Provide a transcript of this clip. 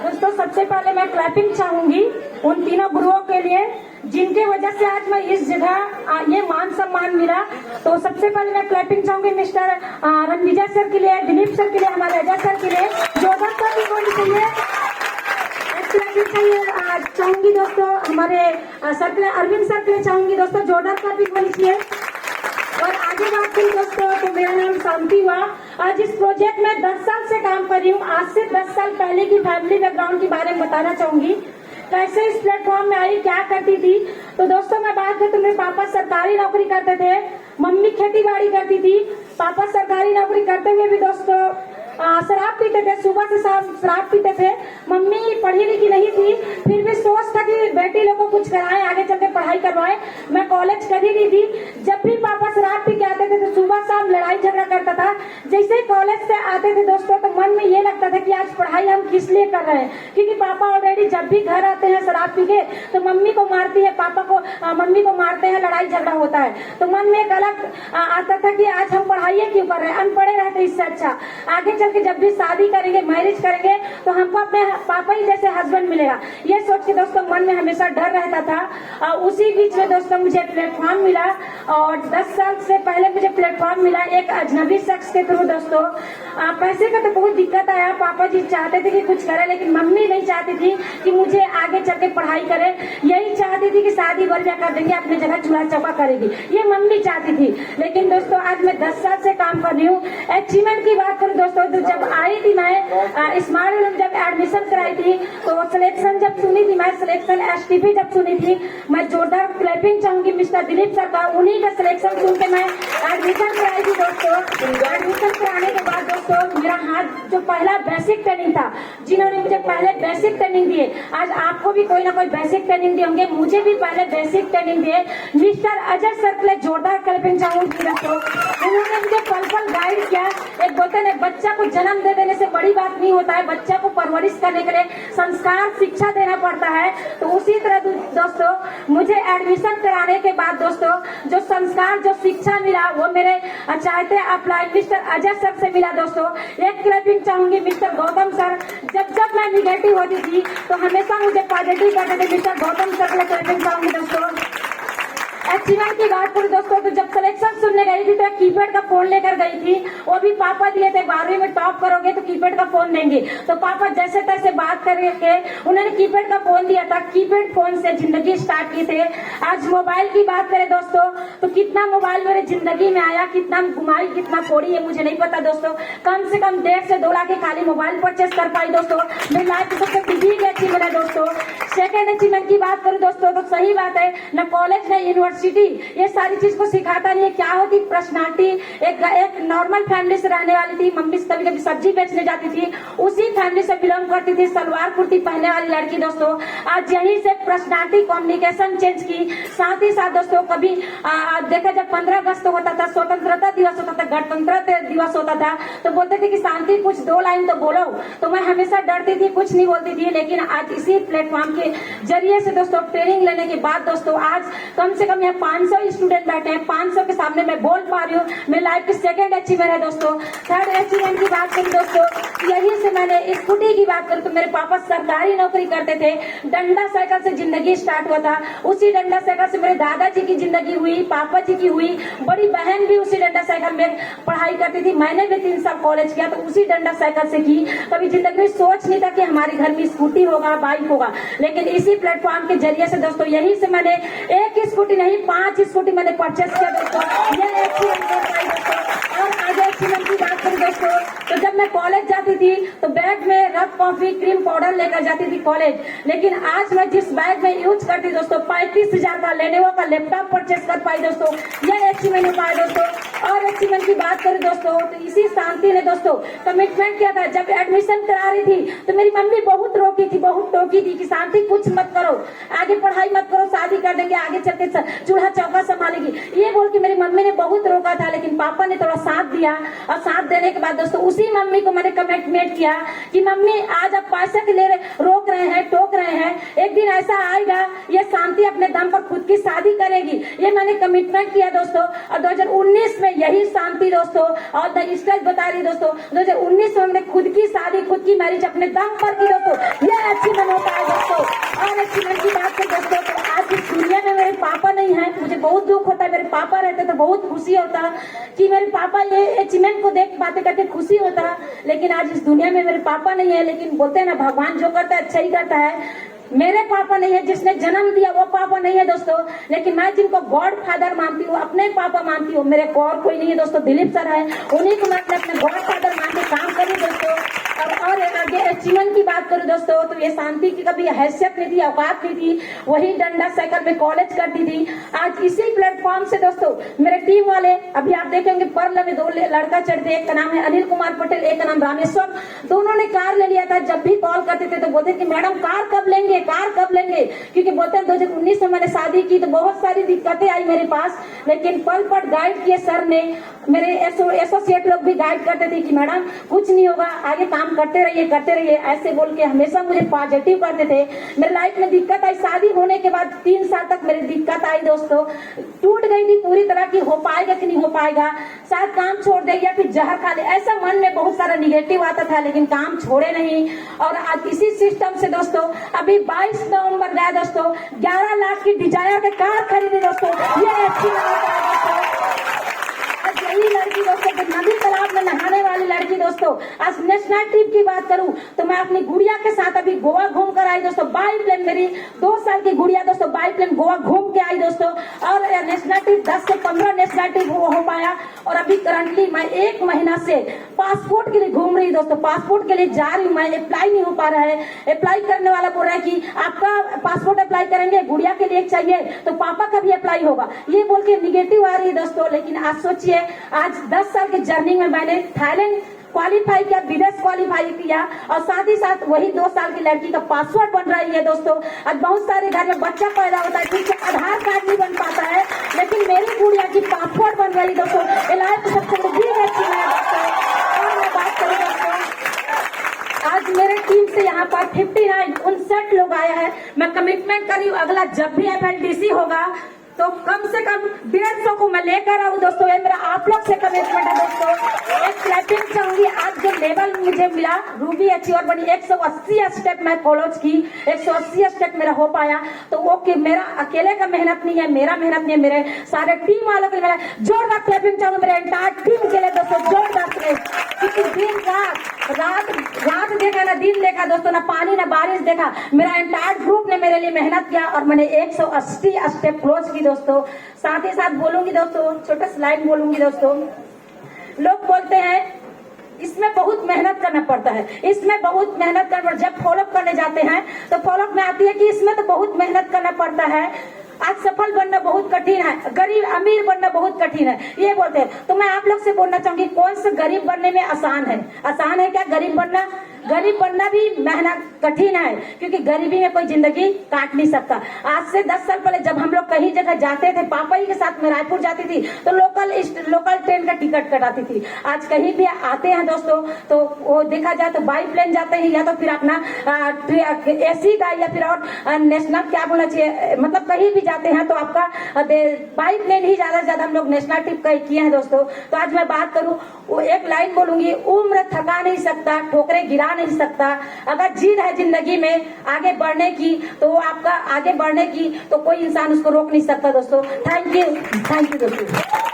दोस्तों सबसे पहले मैं क्लैपिंग चाहूंगी उन तीनों गुरुओं के लिए जिनके वजह से आज मैं इस जगह ये मान सम्मान मिला। तो सबसे पहले मैं क्लैपिंग चाहूंगी मिस्टर रणविजय सर के लिए, दिलीप सर के लिए, हमारे अजय सर के लिए, जोरदार क्लैपिंग होनी चाहिए। चाहूंगी दोस्तों हमारे सर के लिए, अरविंद सर के लिए चाहूंगी दोस्तों जोरदार क्लैपिंग होनी चाहिए। और आगे बात करूं दोस्तों तो मेरा नाम शांति हुआ। आज इस प्रोजेक्ट में 10 साल से काम कर रही हूँ। आज से 10 साल पहले की फैमिली बैकग्राउंड के बारे में बताना चाहूंगी, कैसे इस प्लेटफॉर्म में आई, क्या करती थी। तो दोस्तों मैं बात करूं तो मेरे पापा सरकारी नौकरी करते थे, मम्मी खेती बाड़ी करती थी। पापा सरकारी नौकरी करते हुए भी दोस्तों शराब पीते थे, सुबह से शाम शराब पीते थे। मम्मी पढ़ी लिखी नहीं थी, फिर भी सोच था कि बेटी लोग को कुछ कराएं, आगे चल के पढ़ाई करवाएं। मैं कॉलेज कर ही रही थी। जब भी पापा शराब पी के आते थे तो सुबह शाम लड़ाई झगड़ा करता था। जैसे ही कॉलेज से आते थे दोस्तों तो मन में ये लगता था कि आज पढ़ाई हम किस लिए कर रहे हैं, क्योंकि पापा ऑलरेडी जब भी घर आते हैं शराब पी के तो मम्मी को मारती है, पापा को मम्मी को मारते हैं, लड़ाई झगड़ा होता है। तो मन में एक अलग आता था कि आज हम पढ़ाई क्यों कर रहे हैं, अनपढ़े रहते इससे अच्छा आगे चल के जब भी शादी करेंगे, मैरिज करेंगे तो हमको अपने पापा ही जैसे हस्बैंड मिलेगा, ये सोच के दोस्तों मन में हमेशा डर रहता था। उसी बीच में दोस्तों मुझे प्लेटफॉर्म मिला और 10 साल से पहले मुझे प्लेटफॉर्म मिला एक अजनबी शख्स के थ्रू। दोस्तों पैसे का तो बहुत दिक्कत आया, पापा जी चाहते थे कि कुछ करे, लेकिन मम्मी नहीं चाहती थी कि मुझे आगे चल के पढ़ाई करे। यही चाहती थी कि शादी बलिया कर देंगे, अपनी जगह चूल्हा चौका करेगी, ये मम्मी चाहती थी। लेकिन दोस्तों आज मैं 10 साल से काम कर रही हूँ। अचीवमेंट की बात करूँ दोस्तों तो जब आई थी मैं स्मार्ट में जब एडमिशन कराई थी तो सिलेक्शन जब सुनी थी, मैं सिलेक्शन एसटीपी जब सुनी थी, मैं जोरदार क्लैपिंग चाहूंगी मिस्टर दिलीप सर का। उन्हीं का सिलेक्शन सुन के मैं एडमिशन कराई थी दोस्तों। एडमिशन कराने के बाद दोस्तों मेरा हाथ जो पहला बेसिक ट्रेनिंग था, जिन्होंने मुझे पहले बेसिक ट्रेनिंग दिए, आज आपको भी कोई ना कोई बेसिक ट्रेनिंग दिए होंगे, मुझे भी पहले बेसिक ट्रेनिंग दिए मिस्टर अजय सर के लिए जोरदार क्लैपिंग चाहूंगी दोस्तों। उन्होंने मुझे पल पल गाइड किया। एक बोलते हैं बच्चा को जन्म दे देने से बड़ी बात नहीं होता है, बच्चा को परवरिश करने के लिए संस्कार शिक्षा देना पड़ता है। तो उसी तरह दोस्तों मुझे एडमिशन कराने के बाद दोस्तों जो संस्कार जो शिक्षा मिला वो मेरे चाहते अप्लाई मिस्टर अजय सर से मिला दोस्तों। एक क्लैपिंग चाहूंगी मिस्टर गौतम सर। जब जब मैं निगेटिव होती थी तो हमेशा मुझे पॉजिटिव करते थे, मिस्टर गौतम सर के क्लैपिंग चाहूंगी दोस्तों। अचीवमेंट की बात करूं दोस्तों तो जब सिलेक्शन सुनने गई थी तो एक कीपैड का फोन लेकर गई थी, वो भी पापा दिए थे, 12वीं में टॉप करोगे तो कीपैड का फोन देंगे। तो पापा जैसे तैसे बात करके उन्होंने कीपैड का फोन दिया था। कीपैड फोन से जिंदगी स्टार्ट की थे। आज मोबाइल की बात करें दोस्तों तो कितना मोबाइल मेरे जिंदगी में आया, कितना घुमाई, कितना फोड़ी है मुझे नहीं पता दोस्तों। कम से कम 1.5 से 2 लाख के खाली मोबाइल परचेस कर पाई दोस्तों। मेरी लाइफ की सबसे बिग अचीवमेंट है दोस्तों। सेकेंड अचीवमेंट की बात करूं दोस्तों तो सही बात है, न कॉलेज न यूनिवर्सिटी ये सारी चीज को सिखाता नहीं है क्या होती पर्सनालिटी। एक नॉर्मल फैमिली से रहने वाली थी, मम्मी कभी कभी सब्जी बेचने जाती थी, उसी फैमिली से बिलोंग करती थी, सलवार कुर्ती पहनने वाली लड़की दोस्तों। आज यही से पर्सनालिटी कम्युनिकेशन चेंज की। साथ ही साथ दोस्तों कभी देखा जब 15 अगस्त होता था, स्वतंत्रता दिवस होता था, गणतंत्र दिवस होता था तो बोलते थे कि शांति कुछ 2 लाइन तो बोलो। तो मैं हमेशा डरती थी, कुछ नहीं बोलती थी। लेकिन आज इसी प्लेटफॉर्म के जरिए से दोस्तों ट्रेनिंग लेने के बाद दोस्तों आज कम से कम यहाँ 500 स्टूडेंट बैठे हैं, 500 के सामने मैं बोल पा रही हूँ। मेरी लाइफ की सेकंड अचीवमेंट है दोस्तों। थर्ड अचीवमेंट की बात करूँ दोस्तों यही से मैंने स्कूटी की बात करूँ तो मेरे पापा सरकारी नौकरी करते थे। डंडा साइकिल से जिंदगी स्टार्ट हुआ था, उसी डंडा साइकिल से मेरे दादाजी की जिंदगी हुई, पापा जी की हुई, बड़ी बहन भी उसी डंडा साइकिल में पढ़ाई करती थी। मैंने भी 3 साल कॉलेज किया तो उसी डंडा साइकिल से की। कभी जिंदगी में सोच नहीं था कि हमारे घर में स्कूटी होगा, बाइक होगा, लेकिन इसी प्लेटफॉर्म के जरिए से दोस्तों यही से मैंने एक स्कूटी नहीं 5 स्कूटी मैंने परचेस किया दोस्तों। ये दोस्तों। और आगे अचीवमेंट की बात करूं दोस्तों तो जब मैं कॉलेज जाती थी तो बैग में रफ कॉफी क्रीम पाउडर लेकर जाती थी कॉलेज, लेकिन आज मैं जिस बैग में यूज करती दोस्तों 35,000 का लेनोवो का लैपटॉप परचेस कर पाई दोस्तों। ये अचीवमेंट हो पाया दोस्तों। और अचीवमेंट की बात करें दोस्तों तो इसी शांति ने दोस्तों कमिटमेंट किया था। जब एडमिशन करा रही थी तो मेरी मम्मी बहुत रोकी थी, बहुत टोकी थी कि शांति कुछ मत करो, आगे पढ़ाई मत करो, शादी कर देंगे, आगे चल के चूल्हा चौका संभालेगी, ये बोल के मेरी मम्मी ने बहुत रोका था। लेकिन पापा ने थोड़ा साथ दिया और साथ देने के बाद दोस्तों उसी मम्मी को मैंने कमिटमेंट किया कि मम्मी आज आप पैसे के लिए रोक रहे हैं, टोक रहे हैं, एक दिन ऐसा आएगा ये शांति अपने दम पर खुद की शादी करेगी, ये मैंने कमिटमेंट किया दोस्तों। और 2019 में यही शांति दोस्तों और द स्टेज बता रही दोस्तों, 2019 में हमने खुद की शादी, खुद की मैरिज अपने दम पर की दोस्तों। ये अचीवमेंट होता है दोस्तों। और अचीवमेंट की बात करें दोस्तों, तो आज इस दुनिया में मेरे पापा नहीं है, मुझे बहुत दुख होता है। मेरे पापा रहते तो बहुत खुशी होता कि मेरे पापा ये अचीवमेंट को देख बातें करके खुशी होता, लेकिन आज इस दुनिया में मेरे पापा नहीं है। लेकिन बोलते हैं ना, भगवान जो करता है अच्छा ही करता है। मेरे पापा नहीं है, जिसने जन्म दिया वो पापा नहीं है दोस्तों, लेकिन मैं जिनको गॉड फादर मानती हूँ, अपने पापा मानती हूँ, मेरे को और कोई नहीं है दोस्तों, दिलीप सर है, उन्हीं को मैं अपने गॉड फादर मान के काम करूँ दोस्तों। और आगे अचीवमेंट की बात करूँ दोस्तों, तो ये शांति की कभी हैसियत नहीं थी, औकात नहीं थी, वही डंडा साइकिल में कॉलेज करती थी। आज इसी प्लेटफॉर्म से दोस्तों मेरे टीम वाले, अभी आप देखेंगे पर्ल में 2 लड़का चढ़ते, एक का नाम है अनिल कुमार पटेल, एक का नाम रामेश्वर, दोनों ने कार ले लिया था। जब भी कॉल करते थे तो बोलते कि मैडम कार कब लेंगे, कार कब लेंगे, क्योंकि बोलते हैं 2019 में मैंने शादी की तो बहुत सारी दिक्कतें आई मेरे पास, लेकिन पल पल गाइड किए सर ने। मेरे एसोसिएट लोग भी गाइड करते थे कि मैडम कुछ नहीं होगा, आगे काम करते रहिए, ऐसे बोल के हमेशा मुझे पॉजिटिव करते थे। मेरे लाइफ में दिक्कत आई, शादी होने के बाद 3 साल तक मेरी दिक्कत आई दोस्तों, टूट गई थी पूरी तरह की, हो पाएगा कि नहीं हो पाएगा, शायद काम छोड़ दे या फिर जहर खा ले, ऐसा मन में बहुत सारा निगेटिव आता था, लेकिन काम छोड़े नहीं। और आज इसी सिस्टम से दोस्तों अभी 22 नवंबर गया दोस्तों, 11 लाख की डिजायर के कार खरीदी दोस्तों। ये अच्छी बात है दोस्तों। आज यही लड़की दोस्तों, नदी तालाब में नहाने वाली लड़की दोस्तों, आज नेशनल ट्रिप की बात करूं तो मैं अपनी गुड़िया के साथ अभी गोवा घूम कर आई दोस्तों। बाई प्लेन, मेरी 2 साल की गुड़िया दोस्तों बाई प्लेन गोवा घूम के आई दोस्तों। और नेशनल ट्रिप 10 से 15 नेशनल ट्रिप हो पाया। और अभी करंटली मैं 1 महीना से पासपोर्ट के लिए घूम रही दोस्तों, पासपोर्ट के लिए जा रही हूँ, मैं अप्लाई नहीं हो पा रहा है। अप्लाई करने वाला बोल रहा है कि आपका पासपोर्ट अप्लाई करेंगे, गुड़िया के लिए चाहिए तो पापा का भी अप्लाई होगा, ये बोल के निगेटिव आ रही है दोस्तों। लेकिन आज सोचिए, आज 10 साल की जर्नी में मैंने थाईलैंड क्वालिफाई किया, विदेश क्वालिफाई किया, और साथ ही साथ वही 2 साल की लड़की का पासवर्ड बन रही है दोस्तों। आज बहुत सारे घर में बच्चा पैदा होता है, ठीक है, आधार कार्ड नहीं बन पाता है, लेकिन मेरी गुड़िया की पासवर्ड बन रही दोस्तों। ये लाइफ सबसे बड़ी अच्छी है दोस्तों। और मैं बात करूँ दोस्तों, आज मेरे टीम से यहाँ पर 59 लोग आए हैं। मैं कमिटमेंट करी हूँ, अगला जब भी FLDC होगा तो कम से कम 150 को मैं लेकर आऊँ दोस्तों। ये मेरा आप लोग से कमिटमेंट है दोस्तों। एक क्लैपिंग चाहूंगी, आज जो लेवल मुझे मिला, रूबी अचीवर बनी, 180 स्टेप मैं फॉलो की, 180 स्टेप मेरा हो पाया, तो वो कि मेरा अकेले का मेहनत नहीं है, मेरा मेहनत नहीं है, मेरे सारे टीम वालों के लिए जोरदार क्लैपिंग चाहूंगा, मेरे एंटायर टीम के लिए दोस्तों जोरदार क्लैप। क्योंकि दिन रात देखा ना, दिन देखा दोस्तों, ना पानी ना बारिश देखा, मेरा एंटायर ग्रुप ने मेरे लिए मेहनत किया और मैंने 180 स्टेप क्लोज की दोस्तों। साथ ही साथ बोलूंगी दोस्तों, छोटा स्लाइड बोलूंगी दोस्तों। लोग बोलते हैं इसमें बहुत मेहनत करना पड़ता है, इसमें बहुत मेहनत करना, जब फॉलोअप करने जाते हैं तो फॉलोअप में आती है कि इसमें तो बहुत मेहनत करना पड़ता है, आज सफल बनना बहुत कठिन है, गरीब अमीर बनना बहुत कठिन है, ये बोलते हैं। तो मैं आप लोग से बोलना चाहूंगी, कौन सा गरीब बनने में आसान है? आसान है क्या गरीब बनना? गरीब बनना भी मेहनत कठिन है, क्योंकि गरीबी में कोई जिंदगी काट नहीं सकता। आज से 10 साल पहले जब हम लोग कहीं जगह जाते थे, पापा ही के साथ मैं रायपुर जाती थी तो लोकल ट्रेन का टिकट कटाती थी। आज कहीं भी आते हैं दोस्तों तो वो देखा जाए तो बाई प्लेन जाते हैं, या तो फिर अपना AC का, या फिर और नेशनल क्या बोलना चाहिए, मतलब कहीं भी जाते हैं तो आपका बाई प्लेन ही ज्यादा से ज्यादा हम लोग नेशनल ट्रिप किए हैं दोस्तों। तो आज मैं बात करूं, वो एक लाइन बोलूंगी, उम्र थका नहीं सकता, ठोकरे गिरा नहीं सकता। अगर जिद है जिंदगी में आगे बढ़ने की, तो वो आपका आगे बढ़ने की, तो कोई इंसान उसको रोक नहीं सकता दोस्तों। थैंक यू दोस्तों।